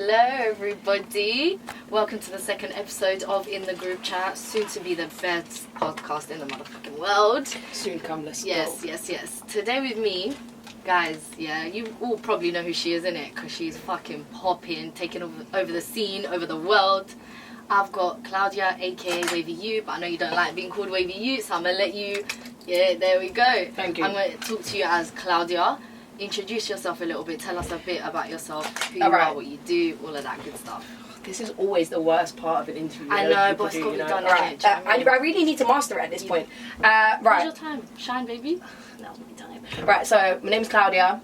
Hello everybody, welcome to the second episode of In the Group Chat, soon to be the best podcast in the motherfucking world. Soon come, let's go. Yes. Today with me, guys, you all probably know who she is, innit? Because she's fucking popping, taking over the scene, over the world. I've got Klaudia, aka Wavyute, but I know you don't like being called Wavyute, so I'm going to let you, there we go. Thank you. I'm going to talk to you as Klaudia. Introduce yourself a little bit, tell us a bit about yourself, who you are, what you do, all of that good stuff. This is always the worst part of an interview. I know, but it's got to be done. Right. I really need to master it at this point. Right. Where's your time? Shine, baby. Now's my time. Right, so my name's Klaudia.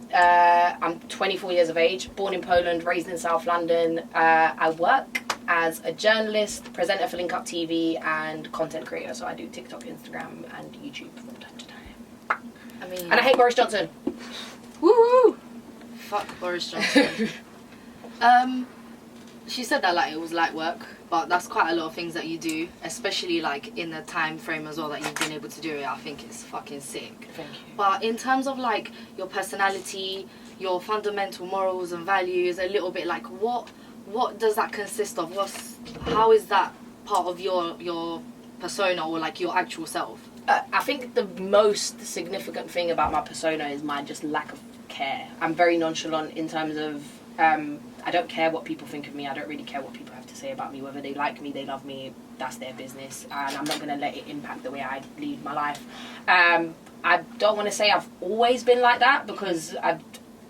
I'm 24 years of age, born in Poland, raised in South London. I work as a journalist, presenter for Link Up TV, and content creator. So I do TikTok, Instagram, and YouTube from time to time. And I hate Boris Johnson. Woo! Fuck Boris Johnson. She said that like it was light work, but that's quite a lot of things that you do, especially like in the time frame as well that you've been able to do it. I think it's fucking sick. Thank you. But in terms of like your personality, your fundamental morals and values, a little bit like what does that consist of? How is that part of your persona or like your actual self? I think the most significant thing about my persona is my just lack of care. I'm very nonchalant in terms of I don't care what people think of me. I don't really care what people have to say about me. Whether they like me, they love me, that's their business, and I'm not going to let it impact the way I lead my life. I don't want to say I've always been like that, because I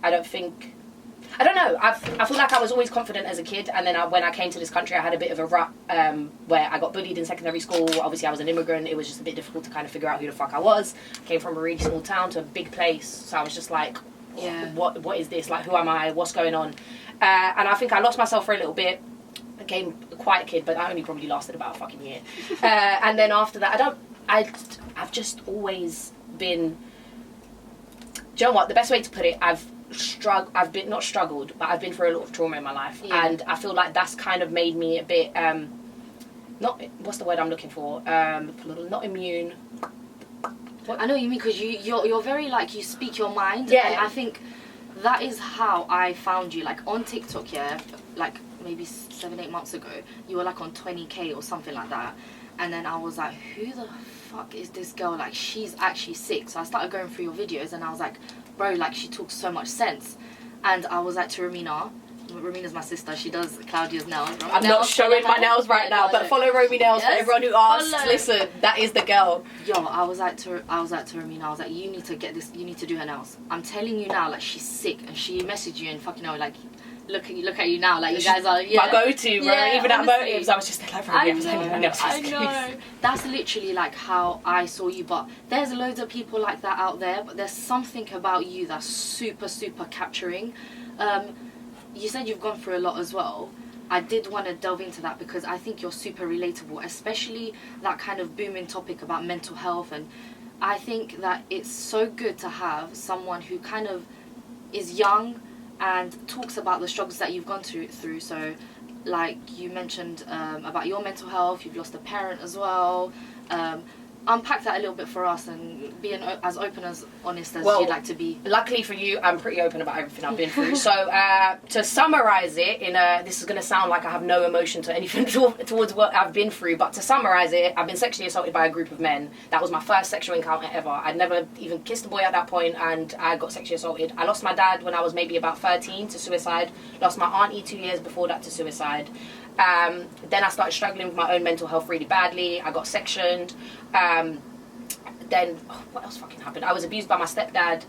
don't know. I feel like I was always confident as a kid, and then when I came to this country, I had a bit of a rut where I got bullied in secondary school. Obviously, I was an immigrant. It was just a bit difficult to kind of figure out who the fuck I was. Came from a really small town to a big place, so I was just like, what is this? Like, who am I? What's going on? And I think I lost myself for a little bit. I became a quiet kid, but I only probably lasted about a fucking year. And then after that, I've just always been. Do you know what? The best way to put it, I've not struggled, but I've been through a lot of trauma in my life, and I feel like that's kind of made me a bit not, what's the word I'm looking for, not immune. I know what you mean, because you're very like, you speak your mind, and I think that is how I found you, like on TikTok, like maybe 7-8 months ago, you were like on 20k or something like that, and then I was like, who the fuck is this girl, like she's actually sick. So I started going through your videos, and I was like, bro, like she talks so much sense. And I was like to Ramina's my sister, she does Claudia's nails. I'm not showing my nails right now, but follow Romy Nails for everyone who asks. Listen, that is the girl. Yo, I was like to Ramina, I was like, you need to get this, you need to do her nails. I'm telling you now, like she's sick, and she messaged you and fucking like, look at you now, like you guys are my go-to, bro. Even at Motives, I was just like, I know. That's literally like how I saw you. But there's loads of people like that out there, but there's something about you that's super capturing. You said you've gone through a lot as well. I did want to delve into that because I think you're super relatable, especially that kind of booming topic about mental health. And I think that it's so good to have someone who kind of is young and talks about the struggles that you've gone through. So like you mentioned about your mental health, you've lost a parent as well. Unpack that a little bit for us and be as open as honest as you'd like to be. Luckily for you, I'm pretty open about everything I've been through. So to summarise it, this is going to sound like I have no emotion to anything towards what I've been through, but to summarise it, I've been sexually assaulted by a group of men. That was my first sexual encounter ever. I'd never even kissed a boy at that point, and I got sexually assaulted. I lost my dad when I was maybe about 13 to suicide. Lost my auntie 2 years before that to suicide. Then I started struggling with my own mental health really badly. I got sectioned. Then what else fucking happened? I was abused by my stepdad.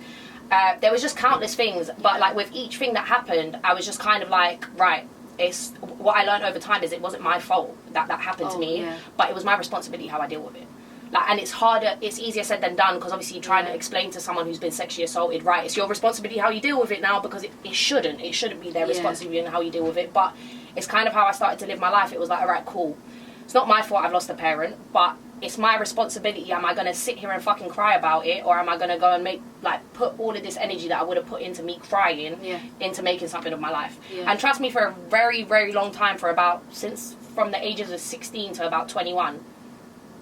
There was just countless things, but like with each thing that happened, I was just kind of like, right, it's what I learned over time is it wasn't my fault that happened to me, but it was my responsibility how I deal with it. Like, and it's easier said than done, because obviously you're trying to explain to someone who's been sexually assaulted, right, it's your responsibility how you deal with it now, because it shouldn't be their responsibility and how you deal with it. But it's kind of how I started to live my life. It was like, all right, cool, it's not my fault I've lost a parent, but it's my responsibility. Am I going to sit here and fucking cry about it, or am I going to go and put all of this energy that I would have put into me crying into making something of my life? And trust me, for a very, very long time, from the ages of 16 to about 21,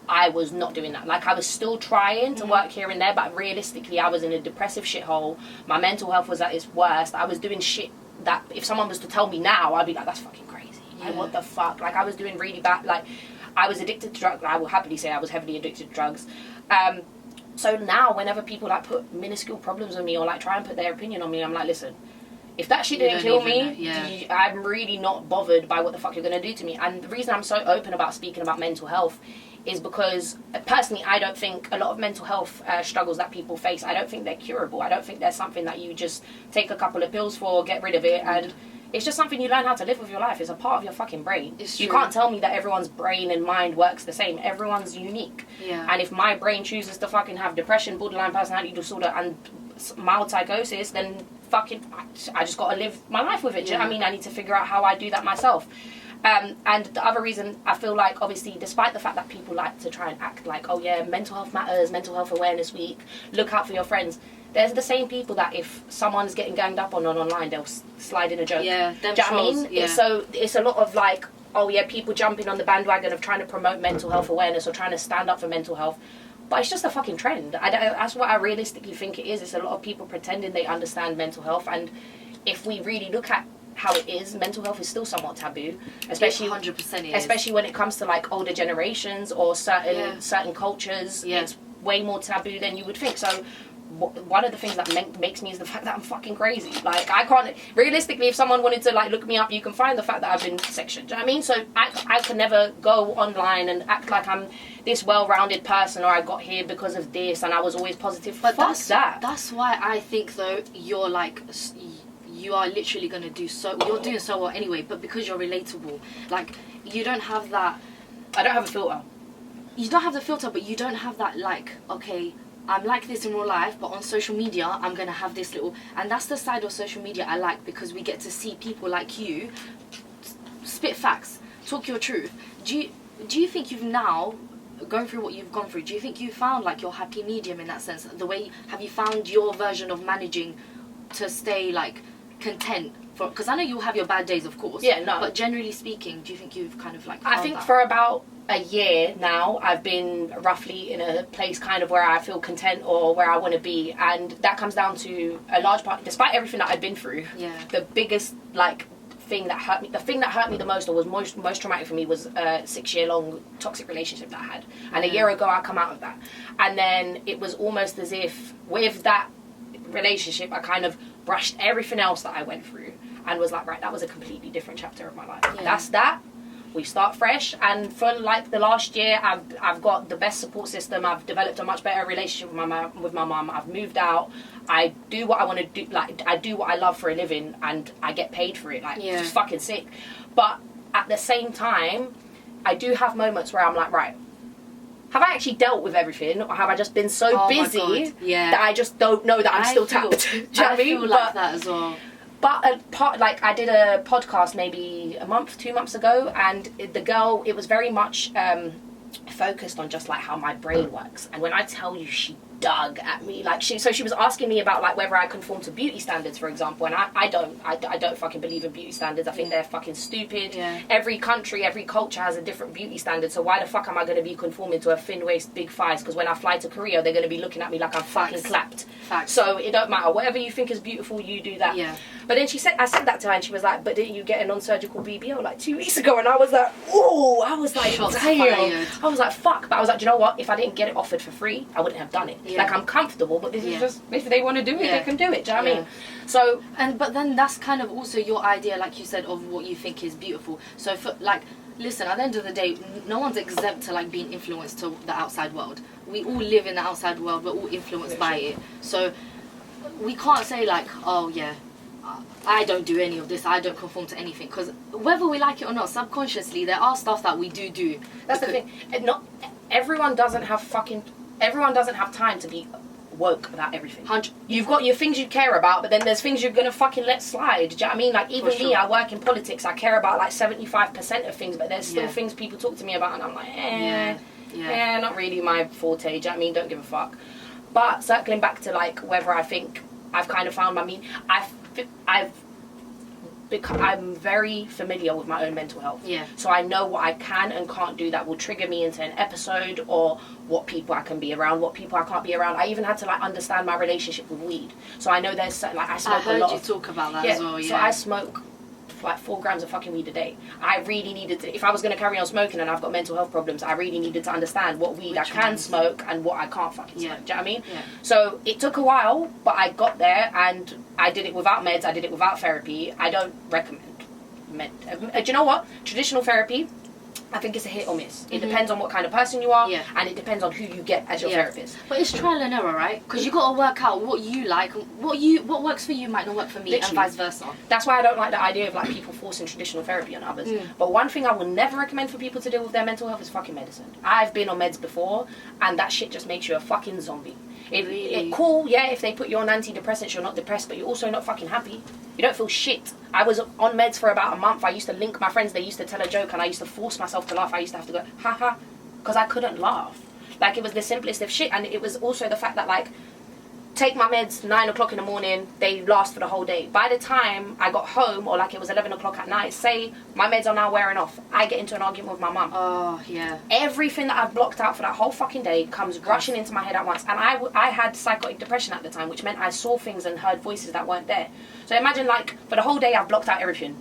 I was not doing that. Like, I was still trying to work here and there, but realistically, I was in a depressive shithole. My mental health was at its worst. I was doing shit that if someone was to tell me now, I'd be like, that's fucking crazy. Like, what the fuck? Like, I was doing really bad. Like, I was addicted to drugs. I will happily say I was heavily addicted to drugs. So now, whenever people like put minuscule problems on me or like try and put their opinion on me, I'm like, listen, if that shit didn't kill me, I'm really not bothered by what the fuck you're gonna do to me. And the reason I'm so open about speaking about mental health is because personally, I don't think a lot of mental health struggles that people face, I don't think they're curable. I don't think there's something that you just take a couple of pills for, get rid of it, and it's just something you learn how to live with your life. It's a part of your fucking brain. You can't tell me that everyone's brain and mind works the same. Everyone's unique. Yeah. And if my brain chooses to fucking have depression, borderline personality disorder, and mild psychosis, then fucking I just got to live my life with it. Do you know what I mean? I need to figure out how I do that myself. And the other reason I feel like, obviously, despite the fact that people like to try and act like, oh yeah, mental health matters, mental health awareness week, look out for your friends. There's the same people that if someone's getting ganged up on online, they'll slide in a joke. Yeah, them do you know what I trolls, mean? Yeah. It's a lot of like, oh yeah, people jumping on the bandwagon of trying to promote mental health awareness or trying to stand up for mental health. But it's just a fucking trend. That's what I realistically think it is. It's a lot of people pretending they understand mental health. And if we really look at how it is, mental health is still somewhat taboo. Especially 100% is. Especially when it comes to like older generations or certain cultures. Yeah. It's way more taboo than you would think. So one of the things that makes me is the fact that I'm fucking crazy. Like, I can't, realistically, if someone wanted to like look me up, you can find the fact that I've been sectioned. Do you know what I mean? So I could never go online and act like I'm this well-rounded person, or I got here because of this and I was always positive. But that's why I think though you're like, you are literally going to do so, you're doing so well anyway, but because you're relatable, like, you don't have that, I don't have a filter. You don't have the filter, but you don't have that like, okay, I'm like this in real life, but on social media, I'm going to have this little... And that's the side of social media I like, because we get to see people like you spit facts, talk your truth. Do you think you've now, going through what you've gone through, do you think you found like your happy medium in that sense? Have you found your version of managing to stay like content? Because I know you'll have your bad days, of course. Yeah, no. But generally speaking, do you think you've kind of like... I think for about a year now, I've been roughly in a place kind of where I feel content or where I want to be, and that comes down to a large part, despite everything that I've been through. Yeah. The biggest like thing that hurt me, the thing that hurt me the most, or was most traumatic for me, was a 6-year-long toxic relationship that I had, and a year ago I come out of that, and then it was almost as if with that relationship I kind of brushed everything else that I went through and was like, right, that was a completely different chapter of my life. Yeah. That's that. We start fresh, and for like the last year, I've got the best support system. I've developed a much better relationship with my mum. I've moved out. I do what I want to do. Like, I do what I love for a living, and I get paid for it. Like, it's fucking sick. But at the same time, I do have moments where I'm like, right, have I actually dealt with everything, or have I just been so busy that I just don't know that I'm still tapped? Do you know what I mean? I feel like that as well. But I did a podcast maybe 2 months ago, and the girl, it was very much focused on just like how my brain works. And when I tell you, she dug at me, like she was asking me about like whether I conform to beauty standards, for example, and I don't fucking believe in beauty standards. I think they're fucking stupid. Every country, every culture has a different beauty standard, so why the fuck am I going to be conforming to a thin waist, big thighs? Because when I fly to Korea, they're going to be looking at me like I'm fucking clapped. So it don't matter, whatever you think is beautiful, you do that. But then I said that to her, and she was like, but didn't you get a non-surgical BBL like 2 weeks ago? And I was like, oh, I was like, damn. I was like, fuck. But I was like, do you know what? If I didn't get it offered for free, I wouldn't have done it. Like, I'm comfortable, but this is just, if they want to do it, they can do it. Do you know what I mean? So, but then that's kind of also your idea, like you said, of what you think is beautiful. So for like, listen, at the end of the day, no one's exempt to like being influenced to the outside world. We all live in the outside world. We're all influenced by it. So we can't say like, oh yeah, I don't do any of this, I don't conform to anything, because whether we like it or not, subconsciously there are stuff that we do. That's the thing. Everyone doesn't have time to be woke about everything. You've got your things you care about, but then there's things you're gonna fucking let slide. Do you know what I mean? Like, even me, I work in politics, I care about like 75% of things, but there's still things people talk to me about, and I'm like, not really my forte. Do you know what I mean? Don't give a fuck. But circling back to like whether I think I've kind of found my meaning, I'm very familiar with my own mental health. Yeah. So I know what I can and can't do that will trigger me into an episode, or what people I can be around, what people I can't be around. I even had to like understand my relationship with weed. So I know there's certain, like I smoke a lot. I heard you talk about that as well. Yeah. So I smoke like 4 grams of fucking weed a day. I really needed to, if I was going to carry on smoking and I've got mental health problems, I really needed to understand what weed I can smoke and what I can't fucking smoke. Do you know what I mean? Yeah. So it took a while, but I got there, and I did it without meds, I did it without therapy. I don't recommend med. Do you know what? Traditional therapy, I think it's a hit or miss. It depends on what kind of person you are, and it depends on who you get as your therapist. But it's trial and error, right? Because you got to work out what you like, what works for you might not work for me, and vice versa. That's why I don't like the idea of like people forcing traditional therapy on others. But one thing I will never recommend for people to deal with their mental health is fucking medicine. I've been on meds before, and that shit just makes you a fucking zombie. Cool, yeah, if they put you on antidepressants, you're not depressed, but you're also not fucking happy. You don't feel shit. I was on meds for about a month. I used to link my friends, they used to tell a joke, and I used to force myself to laugh. I used to have to go, haha, because I couldn't laugh. Like, it was the simplest of shit, and it was also the fact that, like, take my meds 9 o'clock in the morning, they last for the whole day. By the time I got home, or like it was 11 o'clock at night, say my meds are now wearing off, I get into an argument with my mum. Oh, yeah. Everything that I've blocked out for that whole fucking day comes rushing into my head at once. And I had psychotic depression at the time, which meant I saw things and heard voices that weren't there. So imagine, like, for the whole day I've blocked out everything.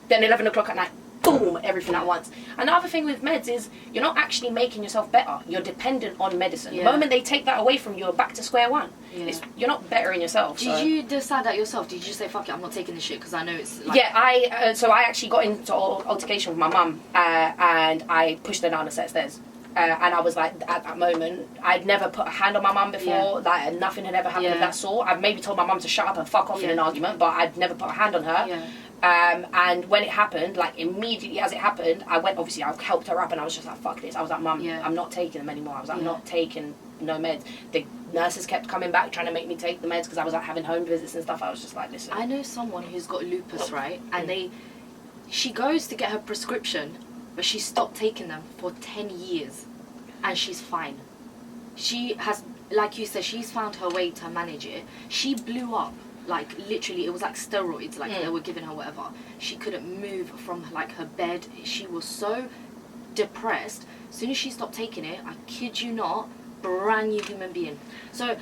Then 11 o'clock at night, boom, everything at once. And the other thing with meds is you're not actually making yourself better. You're dependent on medicine. The moment they take that away from you, you're back to square one. Yeah. You're not bettering yourself. Did you decide that yourself? Did you say, fuck it, I'm not taking this shit because I know it's like... Yeah, I actually got into altercation with my mum, and I pushed her down a set of stairs. And I was like, at that moment, I'd never put a hand on my mum before. Like, nothing had ever happened of that sort. I've maybe told my mum to shut up and fuck off in an argument, but I'd never put a hand on her. Yeah. And when it happened, like immediately as it happened, I helped her up, and I was just like, fuck this. I was like, Mum, I'm not taking them anymore. I was like, I'm not taking no meds. The nurses kept coming back trying to make me take the meds because I was like having home visits and stuff. I was just like, listen. I know someone who's got lupus, right? And she goes to get her prescription, but she stopped taking them for 10 years, and she's fine. She has, like you said, she's found her way to manage it. She blew up. Like, literally, it was like steroids, like they were giving her whatever. She couldn't move from, like, her bed. She was so depressed. As soon as she stopped taking it, I kid you not, brand new human being. So,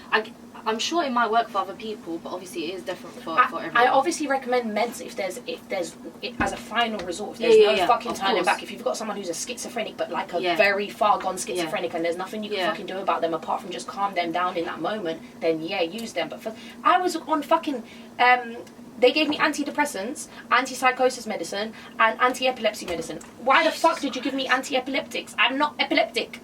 I'm sure it might work for other people, but obviously it is different for everyone. I obviously recommend meds if there's as a final resort. If there's no fucking turning back. If you've got someone who's a schizophrenic, but like a very far gone schizophrenic, and there's nothing you can fucking do about them apart from just calm them down in that moment, then use them. But I was on fucking they gave me antidepressants, antipsychosis medicine, and anti-epilepsy medicine. Why the fuck did you give me anti-epileptics? I'm not epileptic.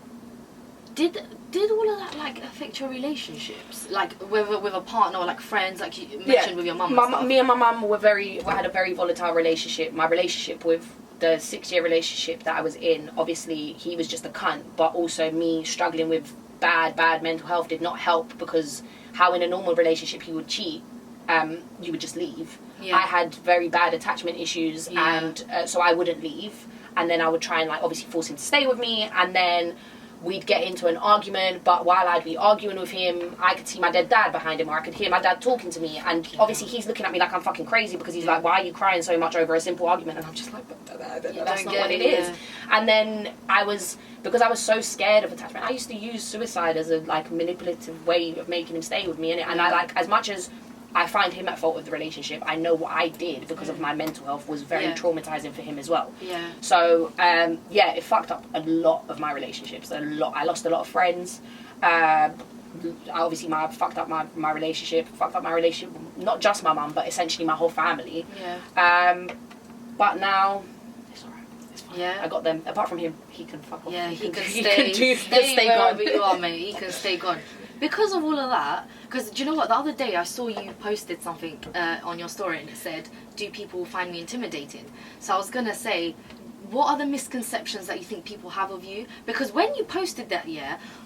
Did all of that, like, affect your relationships? Like, whether with a partner or, like, friends, like you mentioned with your mum and stuff? Me and my mum had a very volatile relationship. My relationship with the 6-year relationship that I was in, obviously, he was just a cunt, but also me struggling with bad mental health did not help, because how in a normal relationship he would cheat, you would just leave. Yeah. I had very bad attachment issues, and so I wouldn't leave. And then I would try and, like, obviously force him to stay with me, and then we'd get into an argument, but while I'd be arguing with him, I could see my dead dad behind him, or I could hear my dad talking to me, and obviously he's looking at me like I'm fucking crazy, because he's like, why are you crying so much over a simple argument? And I'm just like, that's not what it is. And then because I was so scared of attachment, I used to use suicide as a, like, manipulative way of making him stay with me, and I, like, as much as I find him at fault with the relationship, I know what I did because of my mental health was very traumatizing for him as well. Yeah. So, it fucked up a lot of my relationships. I lost a lot of friends. Obviously, fucked up my relationship, not just my mum, but essentially my whole family. Yeah. But now, it's alright. It's fine. Yeah. I got them. Apart from him, he can fuck off. Yeah, he can stay wherever you are, mate. He can stay gone. Because of all of that, because do you know what, the other day I saw you posted something on your story, and it said, do people find me intimidating? So I was going to say, what are the misconceptions that you think people have of you? Because when you posted that,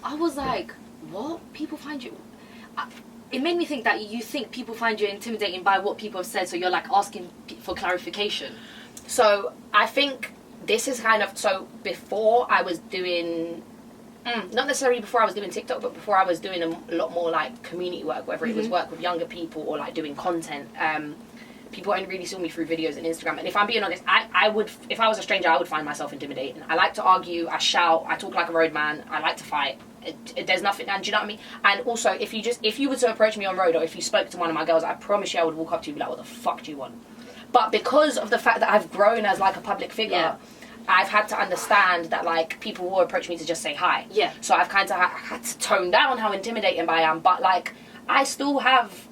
I was like, what? People find you... It made me think that you think people find you intimidating by what people have said, so you're, like, asking for clarification. So I think this is kind of... So before I was doing... not necessarily before I was doing TikTok, but before I was doing a lot more, like, community work, whether it was work with younger people or, like, doing content, people only really saw me through videos and Instagram. And if I'm being honest, I would, if I was a stranger, I would find myself intimidating. I like to argue, I shout, I talk like a road man, I like to fight. There's nothing, and do you know what I mean? And also, if you were to approach me on road, or if you spoke to one of my girls, I promise you I would walk up to you and be like, what the fuck do you want? But because of the fact that I've grown as like a public figure, I've had to understand that like people will approach me to just say hi. Yeah. So I've kind of had to tone down how intimidating I am. But like, I still have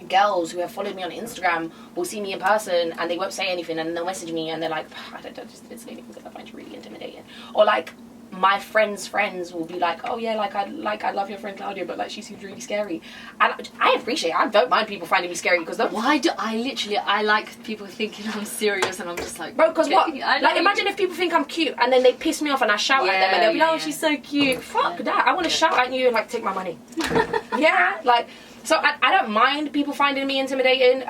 girls who have followed me on Instagram will see me in person and they won't say anything, and they'll message me and they're like, I just didn't say anything because I find you really intimidating. Or like, my friends' friends will be like, oh yeah, I love your friend Klaudia, but like she seems really scary. And I appreciate it. I don't mind people finding me scary because why do I like people thinking I'm serious, and I'm just like, bro, because what? I Like, imagine if people think I'm cute and then they piss me off and I shout at them and they'll be like, oh, she's so cute. Fuck that. I want to shout at you and like take my money. Yeah, like, so I don't mind people finding me intimidating.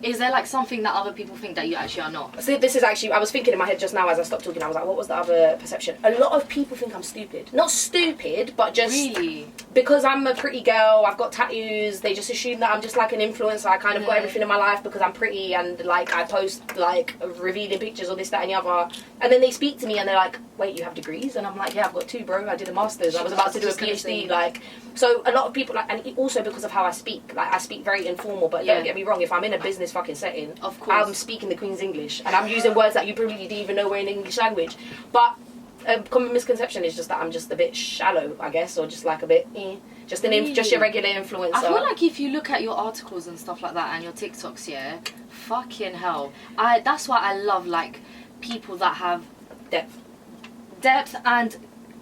Is there like something that other people think that you actually are not? So this is actually, I was thinking in my head just now as I stopped talking, I was like, what was the other perception? A lot of people think I'm stupid. Not stupid, but just... Really? Because I'm a pretty girl, I've got tattoos, they just assume that I'm just like an influencer. I kind of got everything in my life because I'm pretty and like I post like revealing pictures or this, that and the other. And then they speak to me and they're like, wait, you have degrees? And I'm like, yeah, I've got 2, bro. I did a master's. I was about to do a PhD. Like, so a lot of people, like, and also because of how I speak, like I speak very informal, but don't get me wrong, if I'm in a business fucking setting, of course, I'm speaking the Queen's English and I'm using words that you probably didn't even know were in English language. But a common misconception is just that I'm just a bit shallow, I guess, or just like a bit, just just your regular influencer. I feel like if you look at your articles and stuff like that and your TikToks, yeah, fucking hell. That's why I love like people that have depth and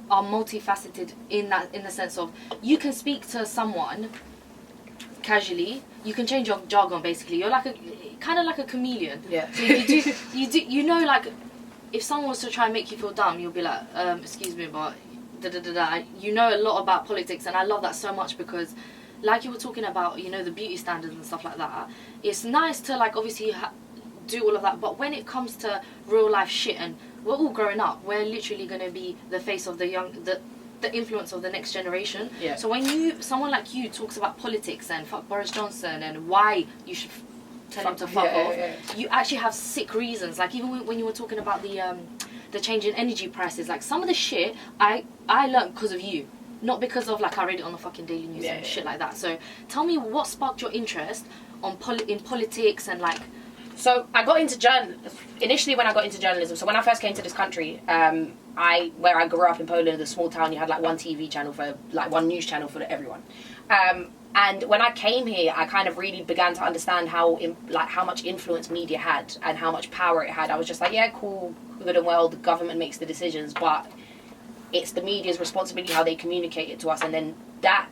are multifaceted in the sense of you can speak to someone casually, you can change your jargon basically. You're like kind of like a chameleon. Yeah. So you know, like if someone was to try and make you feel dumb, you'll be like, excuse me, but you know a lot about politics, and I love that so much because, like you were talking about, you know, the beauty standards and stuff like that. It's nice to like obviously do all of that, but when it comes to real life shit, and we're all growing up, we're literally going to be the face of the influence of the next generation. Yeah. So when someone like you talks about politics and fuck Boris Johnson and why you should tell him to fuck off, you actually have sick reasons. Like even when you were talking about the change in energy prices, like some of the shit I learned because of you, not because of like I read it on the fucking Daily News and shit like that. So tell me what sparked your interest in politics and like. So I got into initially when I got into journalism. So when I first came to this country, where I grew up in Poland, a small town, you had like one TV channel for like one news channel for everyone. And when I came here, I kind of really began to understand how much influence media had and how much power it had. I was just like, yeah, cool, good and well, the government makes the decisions, but it's the media's responsibility how they communicate it to us, and then that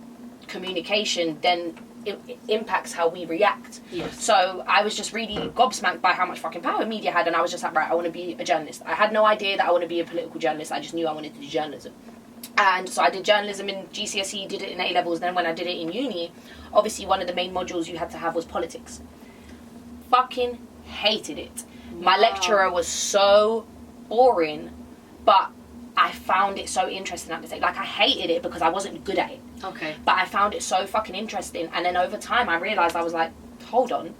communication then it impacts how we react. Yes. So I was just really gobsmacked by how much fucking power media had, and I was just like, right, I want to be a journalist. I had no idea that I want to be a political journalist. I just knew I wanted to do journalism. And so I did journalism in GCSE, did it in A-levels, then when I did it in uni, obviously one of the main modules you had to have was politics. Fucking hated it. My lecturer was so boring, but I found it so interesting at the time. Like, I hated it because I wasn't good at it. Okay. But I found it so fucking interesting. And then over time, I realised, I was like, hold on.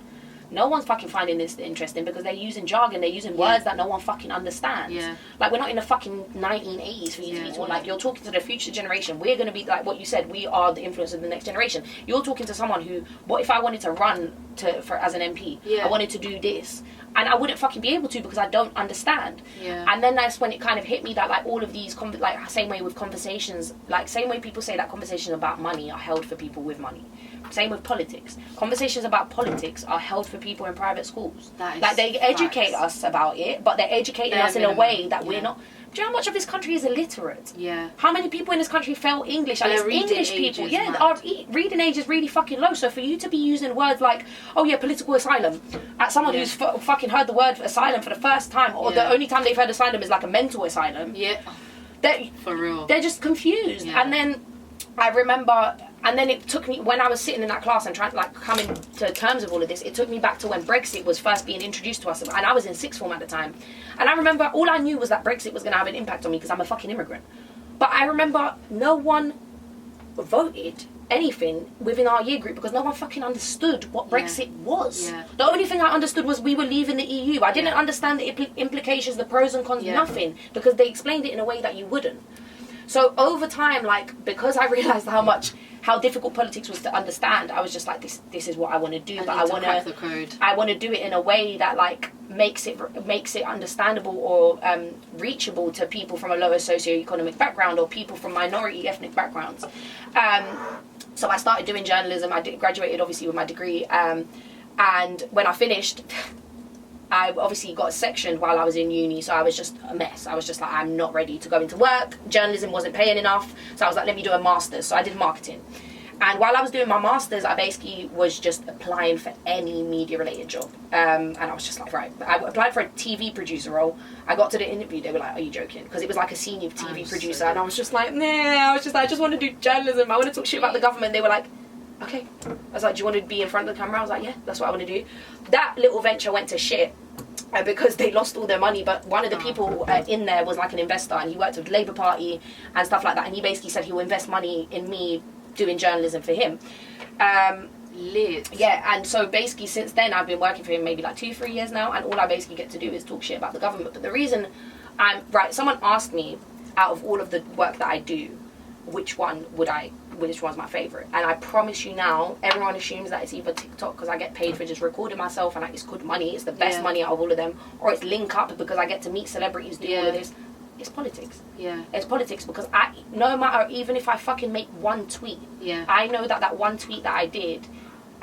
No one's fucking finding this interesting because they're using jargon, they're using words that no one fucking understands. Yeah. Like, we're not in the fucking 1980s for you to be talking. Like, you're talking to the future generation. We're going to be, like what you said, we are the influence of the next generation. You're talking to someone who, what if I wanted to run as an MP? Yeah. I wanted to do this. And I wouldn't fucking be able to because I don't understand. Yeah. And then that's when it kind of hit me that like all of these like same way with conversations, like same way people say that conversations about money are held for people with money. Same with politics. Conversations about politics are held for people in private schools. Like they educate us about it, but they're educating us in a way that we're not. Do you know how much of this country is illiterate? Yeah. How many people in this country fail English? And it's English people. Yeah, our reading age is really fucking low. So for you to be using words like, oh yeah, political asylum, at someone who's fucking heard the word asylum for the first time, or the only time they've heard asylum is like a mental asylum. Yeah. For real. They're just confused. Yeah. And then I remember, and then it took me, when I was sitting in that class and trying to like come into terms with all of this, it took me back to when Brexit was first being introduced to us, and I was in sixth form at the time. And I remember all I knew was that Brexit was going to have an impact on me because I'm a fucking immigrant. But I remember no one voted anything within our year group because no one fucking understood what Brexit was. The only thing I understood was we were leaving the EU. I didn't understand the implications, the pros and cons, nothing, because they explained it in a way that you wouldn't. So over time, like, because I realised how difficult politics was to understand, I was just like, this is what I want to do, but I want to do it in a way that like makes it understandable or reachable to people from a lower socioeconomic background or people from minority ethnic backgrounds. So I started doing journalism. I graduated obviously with my degree, and when I finished, I obviously got sectioned while I was in uni, so I was just a mess. I was just like, I'm not ready to go into work. Journalism wasn't paying enough, so I was like, let me do a master's. So I did marketing. And while I was doing my master's, I basically was just applying for any media-related job. And I was just like, right. I applied for a TV producer role. I got to the interview, they were like, are you joking? Because it was like a senior TV producer. And I was just like, nah. I just want to do journalism. I want to talk shit about the government. They were like, okay. I was like, do you want to be in front of the camera? I was like, yeah, that's what I want to do. That little venture went to shit because they lost all their money. But one of the people in there was like an investor, and he worked with the Labour Party and stuff like that. And he basically said he will invest money in me doing journalism for him. Lit. Yeah, and so basically since then I've been working for him maybe like 2-3 years now, and all I basically get to do is talk shit about the government. But the reason someone asked me, out of all of the work that I do, which one's my favourite, and I promise you now, everyone assumes that it's either TikTok because I get paid for just recording myself and like it's good money, it's the best money out of all of them, or it's Link Up because I get to meet celebrities, do all of this. It's politics. Yeah. It's politics because no matter, even if I fucking make one tweet, I know that one tweet that I did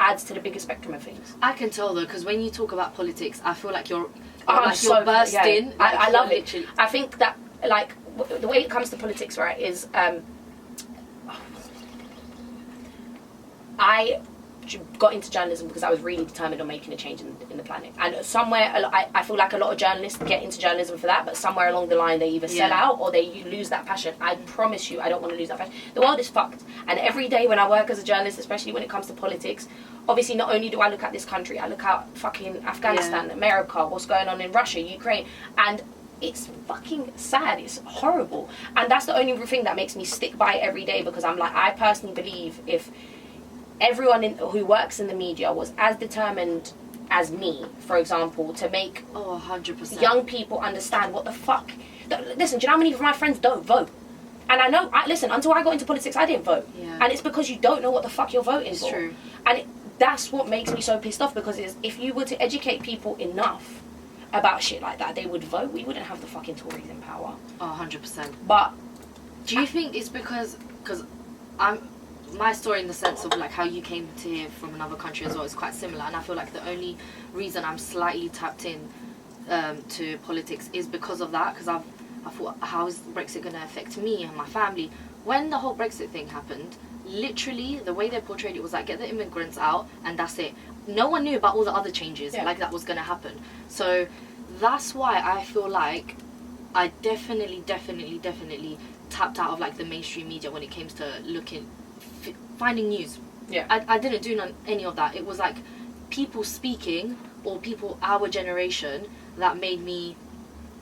adds to the bigger spectrum of things. I can tell though, because when you talk about politics, I feel like you're bursting. Like, I love it. I think that like the way it comes to politics, right, is I got into journalism because I was really determined on making a change in the planet, and somewhere I feel like a lot of journalists get into journalism for that, but somewhere along the line they either sell out or they lose that passion. I promise you I don't want to lose that passion. The world is fucked, and every day when I work as a journalist, especially when it comes to politics, obviously not only do I look at this country, I look at fucking Afghanistan, America, what's going on in Russia, Ukraine, and it's fucking sad, it's horrible, and that's the only thing that makes me stick by it every day, because I'm like, I personally believe if everyone who works in the media was as determined as me, for example, to make 100% young people understand what the fuck. Listen, do you know how many of my friends don't vote? And I know, listen, until I got into politics, I didn't vote. Yeah. And it's because you don't know what the fuck you're voting for. It's true. And that's what makes me so pissed off, because if you were to educate people enough about shit like that, they would vote. We wouldn't have the fucking Tories in power. 100%. But do you think it's because my story in the sense of like how you came to here from another country as well is quite similar, and I feel like the only reason I'm slightly tapped in to politics is because of that, because I thought, how is Brexit going to affect me and my family? When the whole Brexit thing happened, literally the way they portrayed it was like, get the immigrants out and that's it. No one knew about all the other changes like that was going to happen. So that's why I feel like I definitely tapped out of like the mainstream media when it came to finding news. I didn't do any of that. It was like people speaking, or people our generation, that made me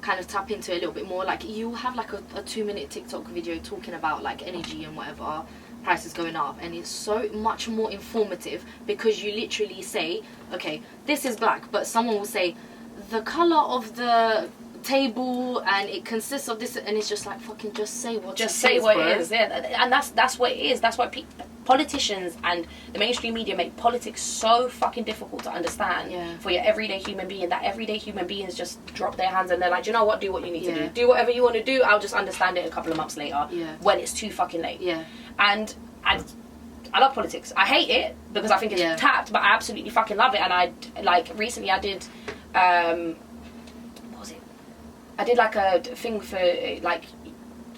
kind of tap into it a little bit more. Like you have like a 2-minute TikTok video talking about like energy and whatever, prices going up, and it's so much more informative because you literally say, okay, this is black, but someone will say the color of the table and it consists of this, and it's just like, fucking just say what it is. And that's what it is. That's why politicians and the mainstream media make politics so fucking difficult to understand for your everyday human being, that everyday human beings just drop their hands and they're like, do you know what, do what you need to do whatever you want to do, I'll just understand it a couple of months later when it's too fucking late. And I love politics. I hate it because I think it's tapped, but I absolutely fucking love it. And recently I did I did like a thing for like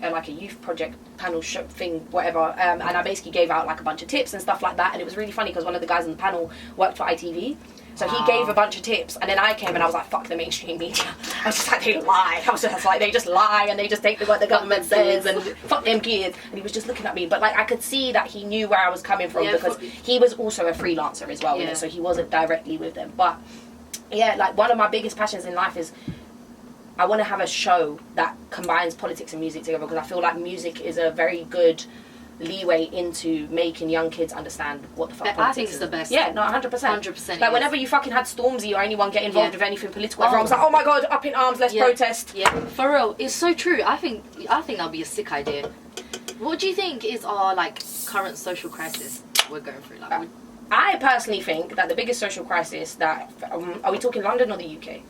a youth project panel thing, whatever, and I basically gave out like a bunch of tips and stuff like that, and it was really funny because one of the guys on the panel worked for ITV, so he gave a bunch of tips, and then I came and I was like, fuck the mainstream media. I was just like, they lie. I was just like, they just lie and they just take what the government says and fuck them kids. And he was just looking at me, but like I could see that he knew where I was coming from because he was also a freelancer as well, so he wasn't directly with them. But like one of my biggest passions in life is I want to have a show that combines politics and music together, because I feel like music is a very good leeway into making young kids understand what the fuck politics I think it's the best. Yeah, no, 100%. 100%. Like, whenever you fucking had Stormzy or anyone get involved with anything political, everyone was like, oh my god, up in arms, let's protest. Yeah, for real. It's so true. I think that'll be a sick idea. What do you think is our, like, current social crisis we're going through? Like, I personally think that the biggest social crisis that... are we talking London or the UK?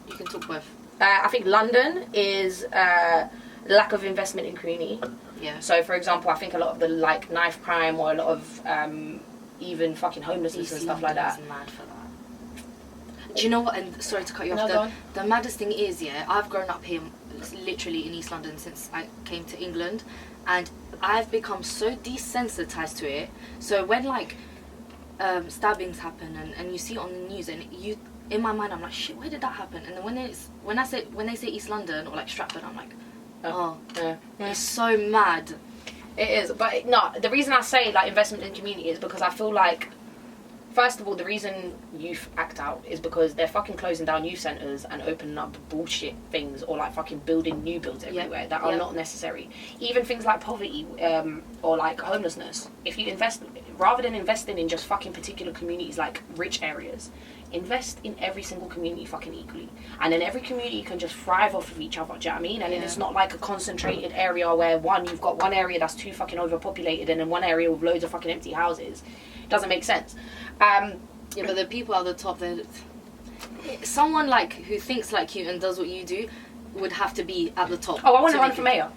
You can talk both. I think London is lack of investment in community. Yeah. So, for example, I think a lot of the, like, knife crime or a lot of even fucking homelessness and stuff like that. Mad for that. Do you know what? And sorry to cut you off. No, go on. The maddest thing is, yeah, I've grown up here, literally in East London since I came to England, and I've become so desensitized to it. So when, like, stabbings happen and you see it on the news, and you, in my mind, I'm like, shit, where did that happen? And then when they say East London or like Stratford, I'm like, it's so mad. It is, but no, the reason I say like investment in community is because I feel like, first of all, the reason youth act out is because they're fucking closing down youth centres and opening up bullshit things, or like fucking building new builds everywhere that are not necessary. Even things like poverty or like homelessness. If you invest, rather than investing in just fucking particular communities like rich areas, invest in every single community fucking equally, and then every community can just thrive off of each other. Do you know what I mean? And then it's not like a concentrated area where you've got one area that's too fucking overpopulated and then one area with loads of fucking empty houses. It doesn't make sense. Yeah, but the people at the top, someone like who thinks like you and does what you do would have to be at the top. Oh, I want to run for mayor.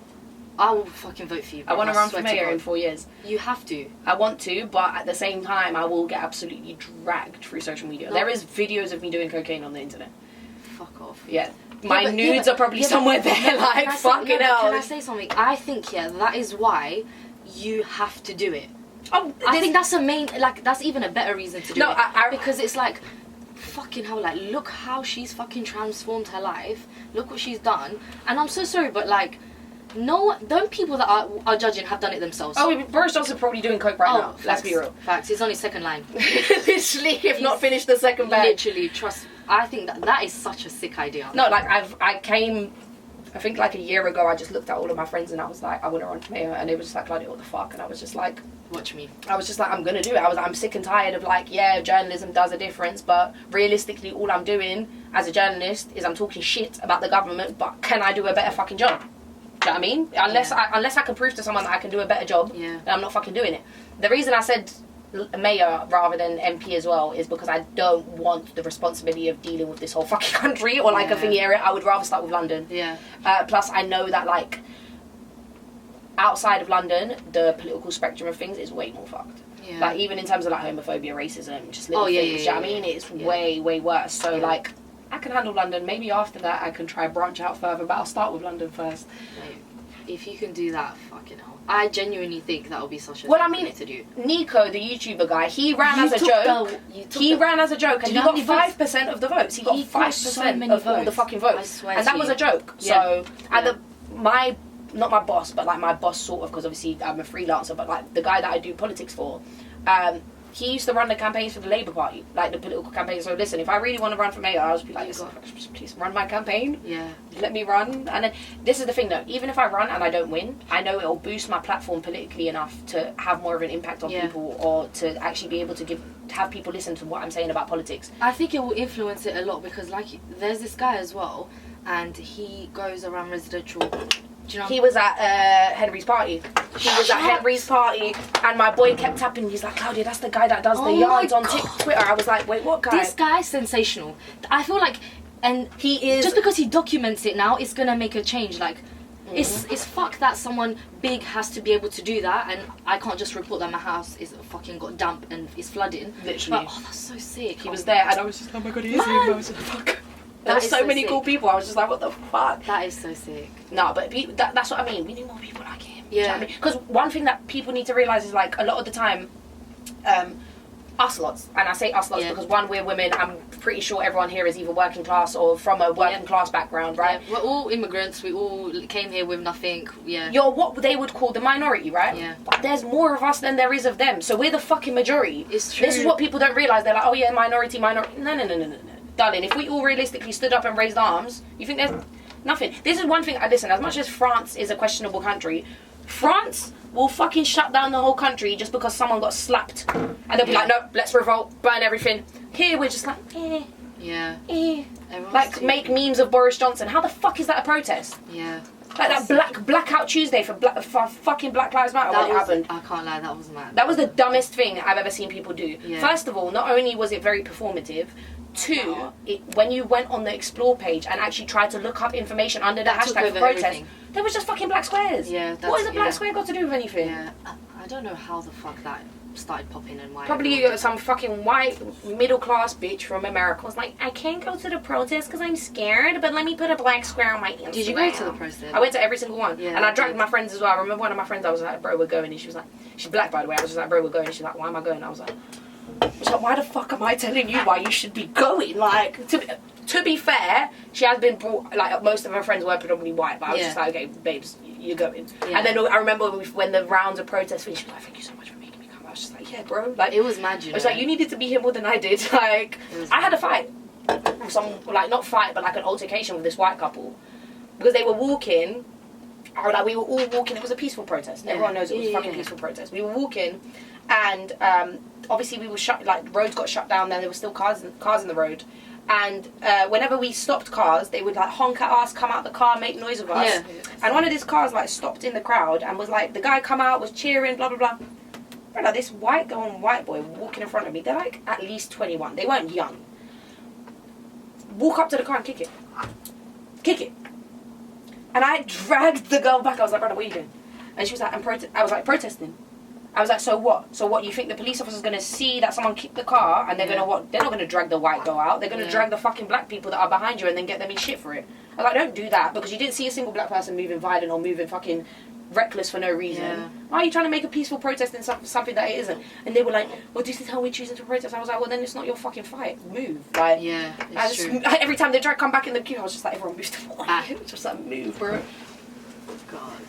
I will fucking vote for you, bro. I want to run for mayor in 4 years. You have to. I want to, but at the same time, I will get absolutely dragged through social media. There is videos of me doing cocaine on the internet. Fuck off. Yeah. My nudes are probably somewhere there, like, fucking hell. Can I say something? I think, that is why you have to do it. Oh, I think that's that's even a better reason to do it. Because it's like, fucking hell, like, look how she's fucking transformed her life. Look what she's done. And I'm so sorry, but, like, don't people that are judging have done it themselves. Oh, Boris Johnson probably doing coke right now. Facts, let's be real. Facts. He's on his second line. Literally, if not finished the second bag. Literally, trust. I think that is such a sick idea. No, like I think like a year ago, I just looked at all of my friends and I was like, I want to run for mayor, and they were just like, Klaudia, what the fuck? And I was just like, watch me. I was just like, I'm gonna do it. I'm sick and tired of like, journalism does a difference, but realistically, all I'm doing as a journalist is I'm talking shit about the government, but can I do a better fucking job? Do you know what I mean? Unless I can prove to someone that I can do a better job, then I'm not fucking doing it. The reason I said mayor rather than MP as well is because I don't want the responsibility of dealing with this whole fucking country or like a thingy area. I would rather start with London. Yeah. Plus, I know that like outside of London, the political spectrum of things is way more fucked. Yeah. Like even in terms of like homophobia, racism, just little things. Do you know what I mean? It's way worse. So like, I can handle London. Maybe after that I can try branch out further, but I'll start with London first. Mate, if you can do that, fucking hell. I genuinely think that would be such a thing to do. Nico, the YouTuber guy, he ran as a joke. He ran as a joke, and he got 5% of the votes. He got 5% of all the fucking votes, and that was a joke. So, not my boss, but like my boss sort of, because obviously I'm a freelancer, but like the guy that I do politics for, he used to run the campaigns for the Labour Party, like the political campaigns. So listen, if I really want to run for mayor, I'll just be like, listen, please run my campaign. Yeah. Let me run. And then this is the thing though, even if I run and I don't win, I know it'll boost my platform politically enough to have more of an impact on people, or to actually be able to have people listen to what I'm saying about politics. I think it will influence it a lot, because like there's this guy as well, and he goes around residential. Do you know? He was at Henry's party. Henry's party, and my boy kept tapping. He's like, Klaudia, that's the guy that does the yards on Twitter. I was like, wait, what guy? This guy's sensational. I feel like, and he is, just because he documents it now, it's gonna make a change. Like, it's fuck that someone big has to be able to do that, and I can't just report that my house is fucking got damp and is flooding. Literally. But, that's so sick. He was there, and I was just, oh my god, he is here. I was just like, fuck. There were so many cool people. I was just like, what the fuck? That is so sick. No, but that's what I mean. We need more people like him. Yeah. Because one thing that people need to realise is, like, a lot of the time, us lots, and I say us lots because, one, we're women. I'm pretty sure everyone here is either working class or from a working class background, right? Yeah. We're all immigrants. We all came here with nothing. Yeah. You're what they would call the minority, right? Yeah. But there's more of us than there is of them. So we're the fucking majority. It's true. This is what people don't realise. They're like, oh yeah, minority. No. Darling, if we all realistically stood up and raised arms, you think there's nothing. This is one thing, listen, as much as France is a questionable country, France will fucking shut down the whole country just because someone got slapped. And they'll be like, no, let's revolt, burn everything. Here, we're just like, Yeah. Like, make memes of Boris Johnson. How the fuck is that a protest? Yeah. Like that Blackout Tuesday for fucking Black Lives Matter when it happened. I can't lie, that was mad. That was the dumbest thing I've ever seen people do. Yeah. First of all, not only was it very performative, two, when you went on the Explore page and actually tried to look up information under the hashtag for protest, there was just fucking black squares. Yeah. What has a black square got to do with anything? Yeah. I don't know how the fuck that started popping and why. Probably some fucking white middle class bitch from America was like, I can't go to the protest because I'm scared, but let me put a black square on my Instagram. Did you go to the protest? I went to every single one. Yeah, and I dragged my friends as well. I remember one of my friends, I was like, bro, we're going. And she was like, she's black by the way. I was just like, bro, we're going. And she's like, why am I going? I was like, why the fuck am I telling you why you should be going? Like, to be fair, she has been brought, like, most of her friends were predominantly white, but I was just like, okay, babes, you're going. Yeah. And then I remember when the rounds of protest finished, she was like, thank you so much for making me come. I was just like, yeah, bro. Like, it was mad, I was like, you needed to be here more than I did. Like, I had a fight. Like, not fight, but like an altercation with this white couple. Because they were walking, like, we were all walking, it was a peaceful protest. Yeah. Everyone knows it was a fucking peaceful protest. We were walking, and obviously we were shut, like, roads got shut down, there were still cars in the road. And whenever we stopped cars, they would like honk at us, come out the car, make noise with us. Yeah. And one of these cars like stopped in the crowd and was like, the guy come out, was cheering, blah blah blah. Brother, this white girl and white boy walking in front of me, they're like at least 21. They weren't young. Walk up to the car and kick it. Kick it. And I dragged the girl back. I was like, brother, what are you doing? And she was like, I was like, protesting. I was like, so what? So what, you think the police officer's going to see that someone kicked the car and they're going to what? They're not going to drag the white girl out. They're going to drag the fucking black people that are behind you and then get them in shit for it. I was like, don't do that because you didn't see a single black person moving violent or moving fucking reckless for no reason. Yeah. Why are you trying to make a peaceful protest in something that it isn't? And they were like, well, this is how we're choosing to protest. I was like, well, then it's not your fucking fight. Move. Like, yeah, it's true. Every time they tried to come back in the queue, I was just like, everyone moves to quiet. Just like, move, bro. God,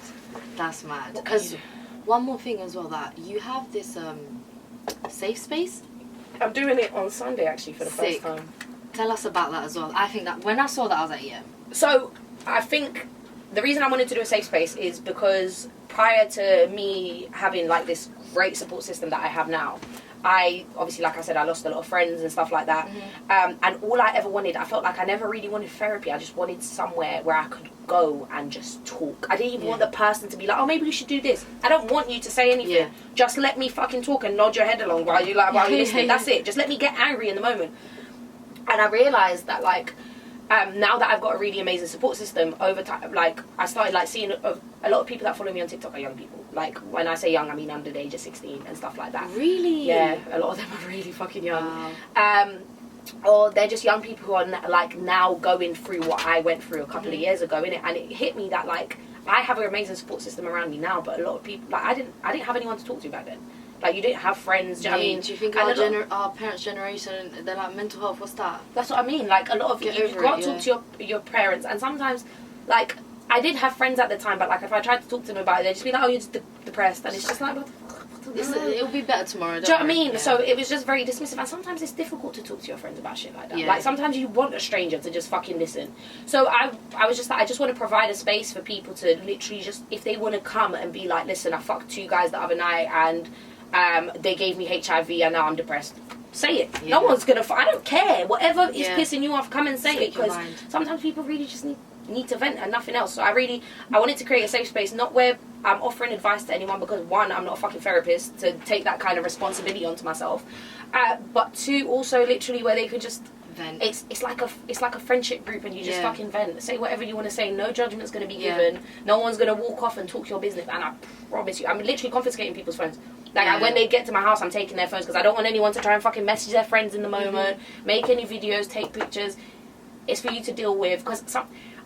that's mad. Because one more thing as well, that you have this safe space. I'm doing it on Sunday actually for the first time. Tell us about that as well. I think that when I saw that, I was like, yeah. So I think the reason I wanted to do a safe space is because prior to me having like this great support system that I have now, I obviously, like I said, I lost a lot of friends and stuff like that. Mm-hmm. And all I ever wanted, I felt like I never really wanted therapy. I just wanted somewhere where I could go and just talk. I didn't even want the person to be like, oh, maybe we should do this. I don't want you to say anything. Yeah. Just let me fucking talk and nod your head along while you're listening. That's it. Just let me get angry in the moment. And I realised that, like, now that I've got a really amazing support system over time, like, I started like seeing a lot of people that follow me on TikTok are young people. Like, when I say young, I mean under the age of 16 and stuff like that. Really? Yeah, a lot of them are really fucking young. Wow. Or they're just young people who are like now going through what I went through a couple of years ago, innit? And it hit me that, like, I have an amazing support system around me now, but a lot of people, like, I didn't have anyone to talk to back then. Like, you didn't have friends. Do you know what I mean? Do you think our parents' generation, they're like, mental health, what's that? That's what I mean. Like, a lot of you've got to talk to your parents, and sometimes, like, I did have friends at the time, but like if I tried to talk to them about it, they'd just be like, oh, you're just depressed, and it's just like, it'll be better tomorrow. Do you know what I mean? Yeah. So it was just very dismissive, and sometimes it's difficult to talk to your friends about shit like that. Yeah. Like, sometimes you want a stranger to just fucking listen. So I was just like, I just want to provide a space for people to literally just, if they want to come and be like, listen, I fucked 2 guys the other night, and they gave me HIV, and now I'm depressed. Say it. Yeah. No one's gonna. I don't care. Whatever is pissing you off, come and say it, because sometimes people really just need to vent and nothing else. So I wanted to create a safe space, not where I'm offering advice to anyone, because 1, I'm not a fucking therapist to take that kind of responsibility onto myself, but 2, also literally where they could just vent. It's like a friendship group, and you just fucking vent. Say whatever you want to say. No judgment's going to be given. No one's going to walk off and talk your business. And I promise you, I'm literally confiscating people's phones. Like, when they get to my house, I'm taking their phones, because I don't want anyone to try and fucking message their friends in the moment, make any videos, take pictures. It's for you to deal with, because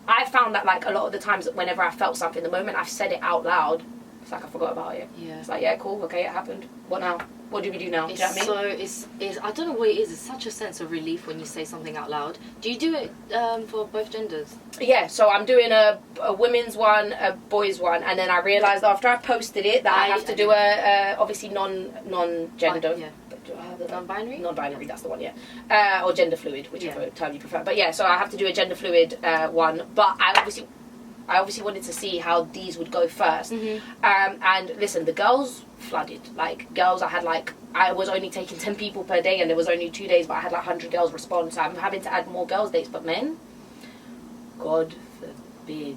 I found that, like, a lot of the times whenever I felt something, the moment I've said it out loud, it's like I forgot about it. Yeah. It's like, yeah, cool, okay, it happened. What now? What do we do now? Do you know what I mean? So it's I don't know what it is. It's such a sense of relief when you say something out loud. Do you do it for both genders? Yeah, so I'm doing a women's one, a boys one, and then I realised after I posted it that I have to do a obviously non-gender. Non-binary? Non-binary, that's the one, yeah. Or gender fluid, whichever term you prefer. But yeah, so I have to do a gender fluid one. But I obviously I obviously wanted to see how these would go first. And listen, the girls flooded. Like, girls, I was only taking 10 people per day, and there was only 2 days, but I had like 100 girls respond, so I'm having to add more girls dates. But men, God forbid.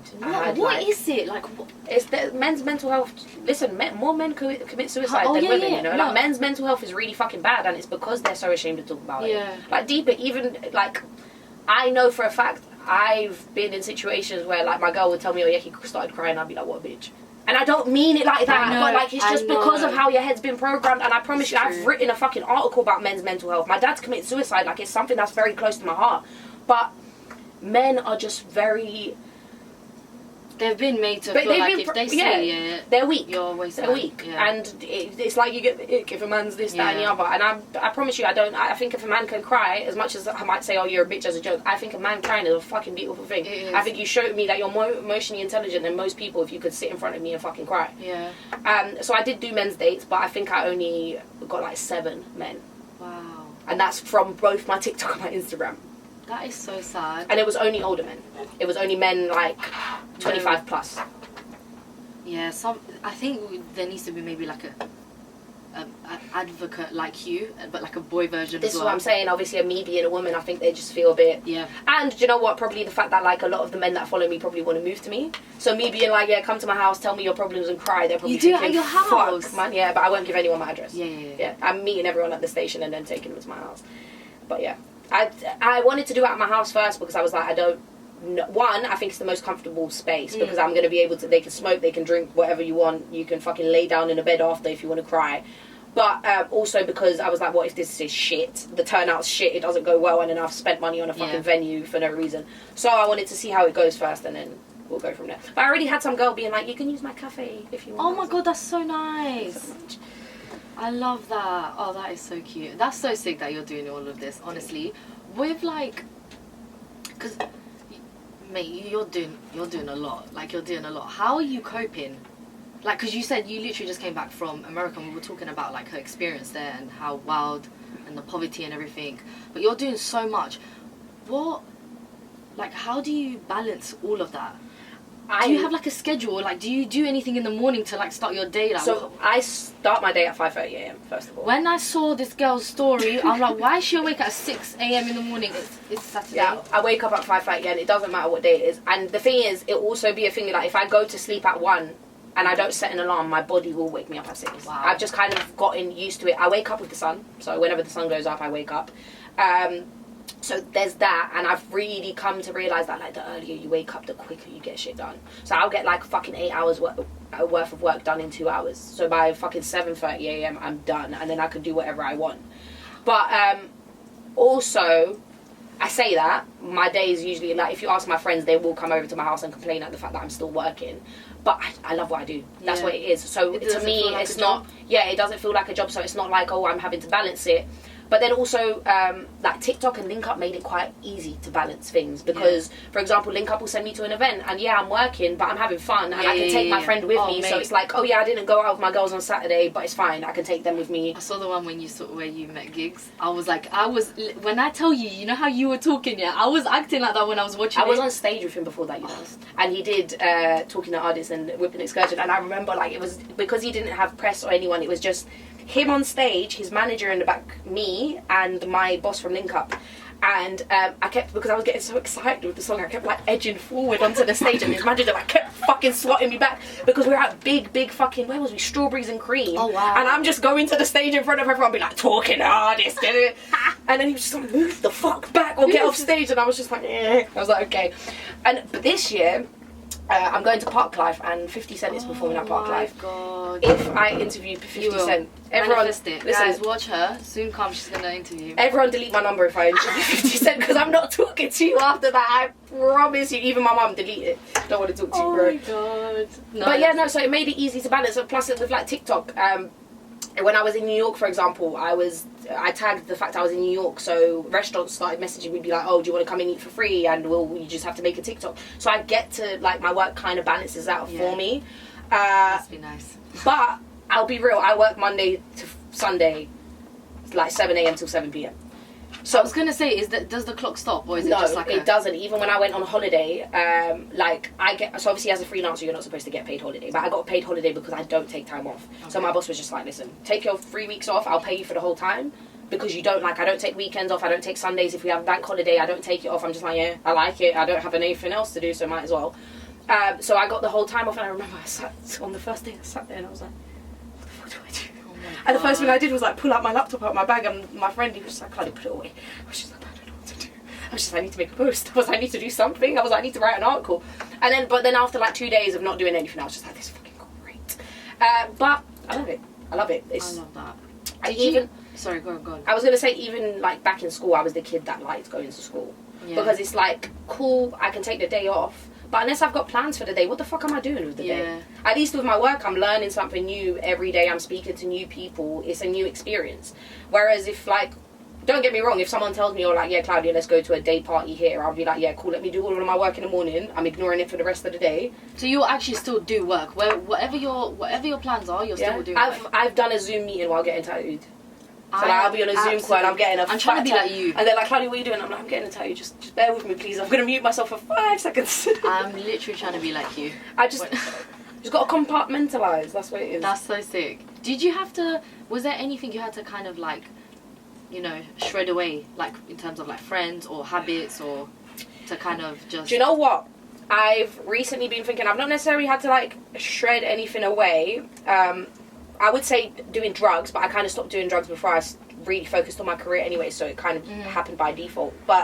What is it? Like, what? It's the men's mental health. Listen, more men commit suicide than women, you know? No. Like, men's mental health is really fucking bad, and it's because they're so ashamed to talk about it. Like, deeper, even, like, I know for a fact, I've been in situations where, like, my girl would tell me, oh, yeah, he started crying, I'd be like, what a bitch. And I don't mean it like that, but, like, it's just because of how your head's been programmed. And I promise you, I've written a fucking article about men's mental health. My dad's committed suicide, like, it's something that's very close to my heart. But men are just very... They've been made to feel like if they say it, they're weak. You're always they're weak, and it's like you get the ick if a man's this, that, and the other. And I promise you, I think if a man can cry, as much as I might say, oh, you're a bitch as a joke, I think a man crying is a fucking beautiful thing. I think you showed me that you're more emotionally intelligent than most people if you could sit in front of me and fucking cry. So I did do men's dates, but I think I only got like 7 men. Wow. And that's from both my TikTok and my Instagram. That is so sad. And it was only older men. It was only men like 25 plus. Yeah, I think there needs to be maybe like an advocate like you, but like a boy version this as well. Is what I'm saying. Obviously, me being a woman, I think they just feel a bit... And do you know what? Probably the fact that like a lot of the men that follow me probably want to move to me. So me being like, yeah, come to my house, tell me your problems and cry, they're probably thinking, at your house? Fuck, man, yeah, but I won't give anyone my address. Yeah. I'm meeting everyone at the station and then taking them to my house. But yeah. I wanted to do it at my house first because I was like, I don't know. One, I think it's the most comfortable space because I'm going to be able to, they can smoke, they can drink whatever you want, you can fucking lay down in a bed after if you want to cry. But also because I was like, what if this is shit? The turnout's shit, it doesn't go well, and then I've spent money on a fucking venue for no reason. So I wanted to see how it goes first, and then we'll go from there. But I already had some girl being like, you can use my cafe if you want. Oh my god, that's so nice. I love that. Oh, that is so cute. That's so sick that you're doing all of this, honestly. With like, because, mate, you're doing a lot. Like, you're doing a lot. How are you coping? Like, because you said you literally just came back from America and we were talking about like her experience there and how wild and the poverty and everything. But you're doing so much. How do you balance all of that? Do you have like a schedule? Like, do you do anything in the morning to like start your day? Like, so I start my day at 5:30 a.m. first of all. When I saw this girl's story, I'm like, why is she awake at 6 a.m. in the morning? It's Saturday. Yeah, I wake up at 5:30 and it doesn't matter what day it is. And the thing is, it'll also be a thing like if I go to sleep at 1 and I don't set an alarm, my body will wake me up at 6. Wow. I've just kind of gotten used to it. I wake up with the sun, so whenever the sun goes up, I wake up. So there's that, and I've really come to realise that like the earlier you wake up, the quicker you get shit done. So I'll get like fucking 8 hours worth of work done in 2 hours. So by fucking 7:30 a.m. I'm done, and then I can do whatever I want. But also, I say that my day is usually like, if you ask my friends, they will come over to my house and complain at the fact that I'm still working. But I love what I do. That's what it is. So to me, like it's not. Yeah, it doesn't feel like a job. So it's not like, oh, I'm having to balance it. But then also, like TikTok and Link Up made it quite easy to balance things because, for example, Link Up will send me to an event and I'm working, but I'm having fun and I can take my friend with me. Mate. So it's like, oh yeah, I didn't go out with my girls on Saturday, but it's fine. I can take them with me. I saw the one where you met Gigs. When I tell you, you know how you were talking, yeah? I was acting like that when I was watching I was on stage with him before that, you know. And he did Talking to Artists and Whipping Excursion. And I remember like it was, because he didn't have press or anyone, it was just him on stage, his manager in the back, me, and my boss from Link Up. And I kept, because I was getting so excited with the song, I kept like edging forward onto the stage, and his manager like kept fucking swatting me back because we were at big fucking, where was we? Strawberries and Cream. Oh wow. And I'm just going to the stage in front of everyone, be like, Talking to Artists, and then he was just like, move the fuck back or get off stage, and I was just like, I was like, okay. But this year, I'm going to Park Life, and 50 Cent is performing at Park Life. God. If I interview 50 Cent, everyone, listen, guys, watch her. Soon come, she's gonna interview. Everyone delete my number if I interview 50 Cent, because I'm not talking to you after that. I promise you. Even my mum, delete it. Don't want to talk to you, bro. Oh my god. No, but yeah, no. So it made it easy to balance. Plus, with like TikTok. When I was in New York, for example, I tagged the fact I was in New York, so restaurants started messaging me, be like, oh, do you want to come and eat for free, and you just have to make a TikTok. So I get to, like, my work kind of balances out for me. Must be nice. But I'll be real, I work Monday to Sunday, like 7 a.m. till 7 p.m. So I was gonna say, does the clock stop, or is it just like it doesn't. Even when I went on holiday, like I get, so obviously as a freelancer you're not supposed to get paid holiday, but I got paid holiday because I don't take time off. Okay. So my boss was just like, listen, take your 3 weeks off, I'll pay you for the whole time, because you don't, like, I don't take weekends off, I don't take Sundays. If we have bank holiday, I don't take it off. I'm just like, yeah, I like it, I don't have anything else to do, so might as well. So I got the whole time off, and I remember I sat on the first day, I sat there and I was like, what the fuck do I do? And the first thing I did was like pull out my laptop out of my bag, and my friend, he was just like, Klaudia, put it away. I was just like, I don't know what to do. I was just like, I need to make a post. I was like, I need to do something. I was like, I need to write an article. And then after like 2 days of not doing anything, I was just like, this is fucking great. But I love it. I love it. I love that. Sorry, go on. I was going to say, even like back in school, I was the kid that liked going to school. Yeah. Because it's like, cool, I can take the day off. But unless I've got plans for the day, what the fuck am I doing with the day? At least with my work, I'm learning something new every day. I'm speaking to new people. It's a new experience. Whereas if, like, don't get me wrong, if someone tells me, oh, like, yeah, Klaudia, let's go to a day party here, I'll be like, yeah, cool, let me do all of my work in the morning. I'm ignoring it for the rest of the day. So you'll actually still do work. Whatever your plans are, you're still doing work. I've done a Zoom meeting while getting tattooed. So like, I'll be on a Zoom call and I'm getting I'm trying to be like you. And they're like, Klaudia, what are you doing? I'm like, I'm getting a tattoo. Just bear with me, please. I'm going to mute myself for 5 seconds. I'm literally trying to be like you. I just got to compartmentalise. That's what it is. That's so sick. Did you have to... Was there anything you had to kind of like, you know, shred away? Like in terms of like friends or habits, or to kind of just... Do you know what? I've recently been thinking, I've not necessarily had to like shred anything away. I would say doing drugs, but I kind of stopped doing drugs before I really focused on my career anyway, so it kind of happened by default. But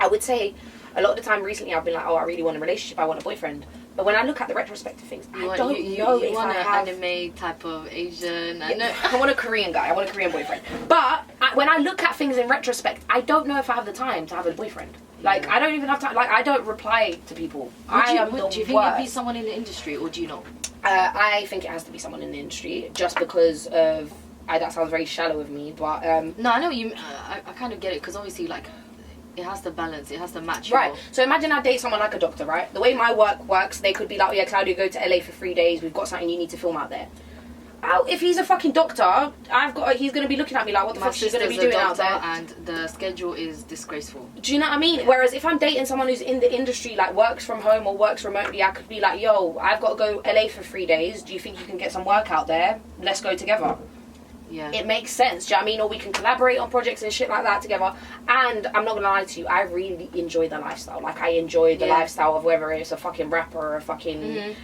I would say a lot of the time recently I've been like, oh, I really want a relationship, I want a boyfriend. But when I look at the retrospective things, I don't know if I have... an anime type of Asian... I want a Korean guy, I want a Korean boyfriend. But when I look at things in retrospect, I don't know if I have the time to have a boyfriend. Like, I don't even have time. Like, I don't reply to people. Do you think it'd be someone in the industry, or do you not? I think it has to be someone in the industry, just because of... that sounds very shallow of me, but... No, I know you... I kind of get it, because obviously, like, it has to balance, it has to match. Right, so imagine I date someone like a doctor, right? The way my work works, they could be like, oh yeah, Klaudia, go to LA for 3 days, we've got something you need to film out there. If he's a fucking doctor, he's going to be looking at me like, what the fuck is she going to be doing out there? And the schedule is disgraceful. Do you know what I mean? Yeah. Whereas if I'm dating someone who's in the industry, like works from home or works remotely, I could be like, yo, I've got to go LA for 3 days. Do you think you can get some work out there? Let's go together. Yeah. It makes sense, do you know what I mean? Or we can collaborate on projects and shit like that together. And I'm not going to lie to you, I really enjoy the lifestyle. Like, I enjoy the lifestyle of whether it's a fucking rapper or a fucking...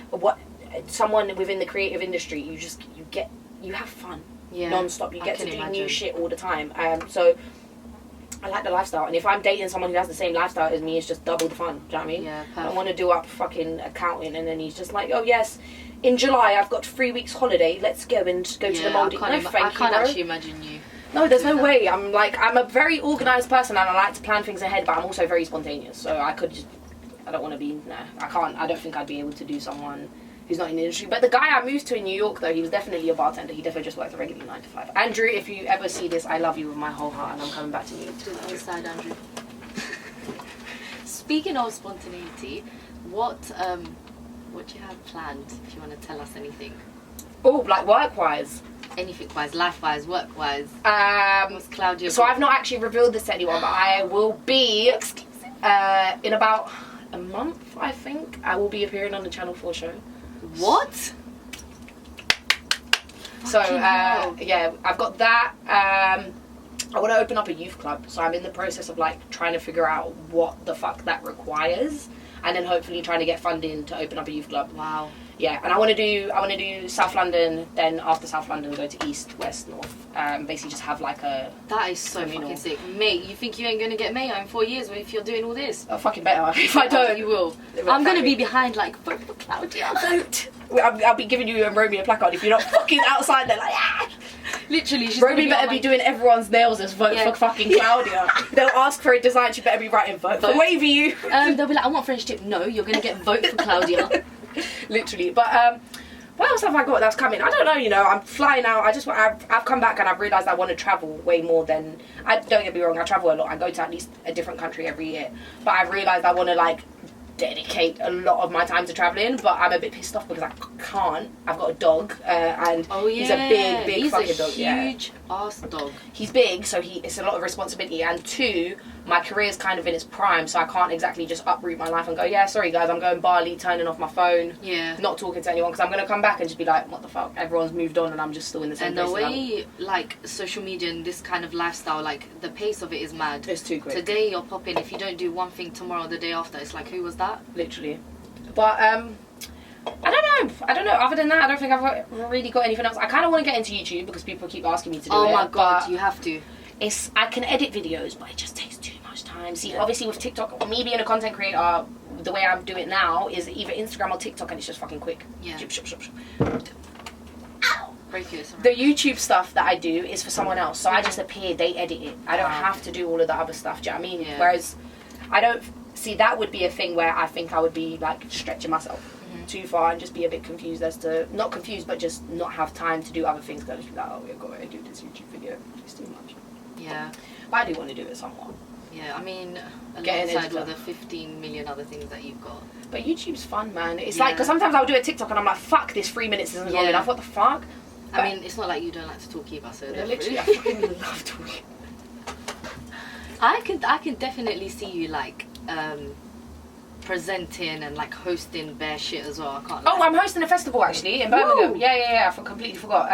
someone within the creative industry. You have fun non-stop. You get to do new shit all the time. So I like the lifestyle, and if I'm dating someone who has the same lifestyle as me, it's just double the fun. Do you know what I mean? Yeah, perfect. I don't want to do up fucking accounting, and then he's just like, oh yes, in July I've got 3 weeks holiday. Let's go and go to the Maldives. I can't actually imagine you. No, there's no way. I'm a very organised person, and I like to plan things ahead, but I'm also very spontaneous. So I don't want to be. I can't. I don't think I'd be able to do someone who's not in the industry. But the guy I moved to in New York, though, he was definitely a bartender. He definitely just worked a regular 9 to 5. Andrew, if you ever see this, I love you with my whole heart, and I'm coming back to New York. To the other side, Andrew. Speaking of spontaneity, what do you have planned? If you want to tell us anything. Oh, like work-wise. Anything-wise, life-wise, work-wise. What's Klaudia? So I've not actually revealed this to anyone, but I will be in about a month, I think. I will be appearing on the Channel 4 show. What? So yeah, I've got that. I want to open up a youth club, so I'm in the process of like trying to figure out what the fuck that requires, and then hopefully trying to get funding to open up a youth club. Wow. Yeah, and I want to do South London, then after South London go to East, West, North. Basically just have like a... That is so fucking sick. Mate, you think you ain't going to get mayor in 4 years if you're doing all this? Oh, fucking better. If I don't... You will. I'm going to be behind like, vote for Klaudia. Vote! I'll be giving you a Romeo placard if you're not fucking outside there like, ah! Literally, she's Romy better be doing everyone's nails as vote for fucking Klaudia. They'll ask for a design, she better be writing vote for Wavyute. They'll be like, I want French tip. No, you're going to get vote for Klaudia. Literally. But what else have I got that's coming? I don't know, you know, I'm flying out. I've come back and I've realised I want to travel way more than... don't get me wrong, I travel a lot. I go to at least a different country every year. But I've realised I want to like dedicate a lot of my time to traveling, but I'm a bit pissed off because I can't. I've got a dog, and he's a big fucking dog. Huge ass dog. He's big, so it's a lot of responsibility. And 2, my career's kind of in its prime, so I can't exactly just uproot my life and go, yeah, sorry guys, I'm going Bali, turning off my phone, not talking to anyone, because I'm going to come back and just be like, what the fuck? Everyone's moved on and I'm just still in the same place. And the way, like, social media and this kind of lifestyle, like, the pace of it is mad. It's too quick. Today you're popping, if you don't do one thing tomorrow, the day after, it's like, who was that? Literally. But, I don't know. Other than that, I don't think I've really got anything else. I kind of want to get into YouTube because people keep asking me to do it. Oh my god, you have to. I can edit videos, but it just takes too much time. See, obviously with TikTok, me being a content creator, the way I do it now is either Instagram or TikTok, and it's just fucking quick. Yeah. Ow! Break it. The YouTube stuff that I do is for someone else, so I just appear, they edit it. I don't have to do all of the other stuff. Do you know what I mean? Yeah. Whereas I don't see, that would be a thing where I think I would be like stretching myself too far and just be a bit confused as to, not confused, but just not have time to do other things. Because just be like, oh, we've got to do this YouTube video. It's too much. Yeah. But I do want to do it somewhat. Yeah, I mean, Getting alongside into with the 15 million other things that you've got. But YouTube's fun, man. It's like, because sometimes I'll do a TikTok and I'm like, fuck, this 3 minutes isn't long enough. What the fuck? But I mean, it's not like you don't like to talk either, so literally, I fucking love talking. I can definitely see you like presenting and like hosting bare shit as well. I can't. Oh, I'm hosting a festival actually in Birmingham. Woo! Yeah. I completely forgot.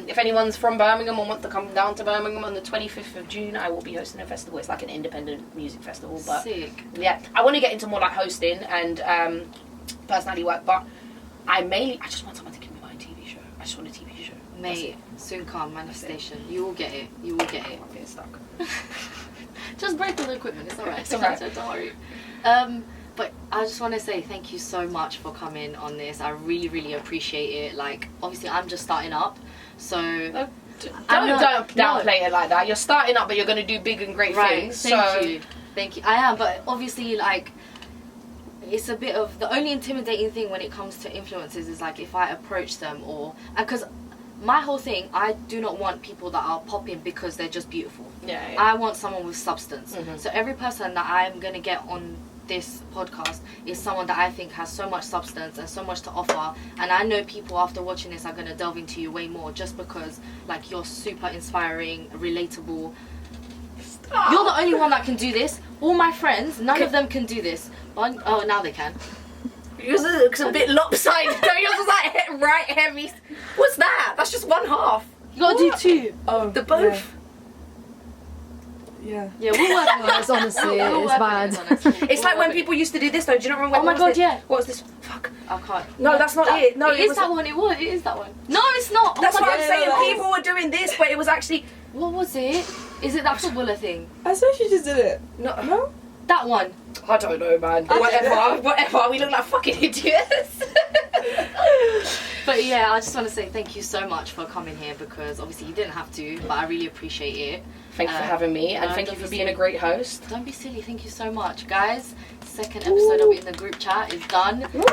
If anyone's from Birmingham or wants to come down to Birmingham on the 25th of June, I will be hosting a festival. It's like an independent music festival. But sick. Yeah, I want to get into more like hosting and personality work, but I just want someone to give me my own TV show. I just want a TV show. Mate, soon come, manifestation. You will get it. You will get it. I'm getting stuck. Just break all the equipment. It's alright. It's alright. Don't worry. But I just want to say thank you so much for coming on this. I really, really appreciate it. Like, obviously, I'm just starting up, so don't downplay it like that. You're starting up, but you're going to do big and great things. Thank you. I am, but obviously, like, it's a bit of the only intimidating thing when it comes to influencers is like if I approach them because my whole thing, I do not want people that are popping because they're just beautiful. Yeah. I want someone with substance. So every person that I'm going to get on this podcast is someone that I think has so much substance and so much to offer, and I know people after watching this are going to delve into you way more just because like you're super inspiring, relatable. You're the only one that can do this. All my friends, none of them can do this. Oh, now they can. Yours looks a bit lopsided. Yours is like right heavy. What's that? That's just one half. You gotta do 2. Oh, the both. Yeah, we'll work on it. Honestly, it's bad. It's like when people used to do this though. Do you not remember? Oh my god, yeah. What was this? Fuck. I can't. No, that's not it. No, it is that one. It is that one. No, it's not. That's oh what I'm god. saying. People were doing this, but it was actually. What was it? Is it that footballer thing? I swear she just did it. No. That one. I don't know, man. Whatever. We look like fucking idiots. But yeah, I just want to say thank you so much for coming here because obviously you didn't have to, but I really appreciate it. Thank you for having me, and thank you for being a great host. Don't be silly. Thank you so much, guys. Second episode of In the Group Chat is done. Woo!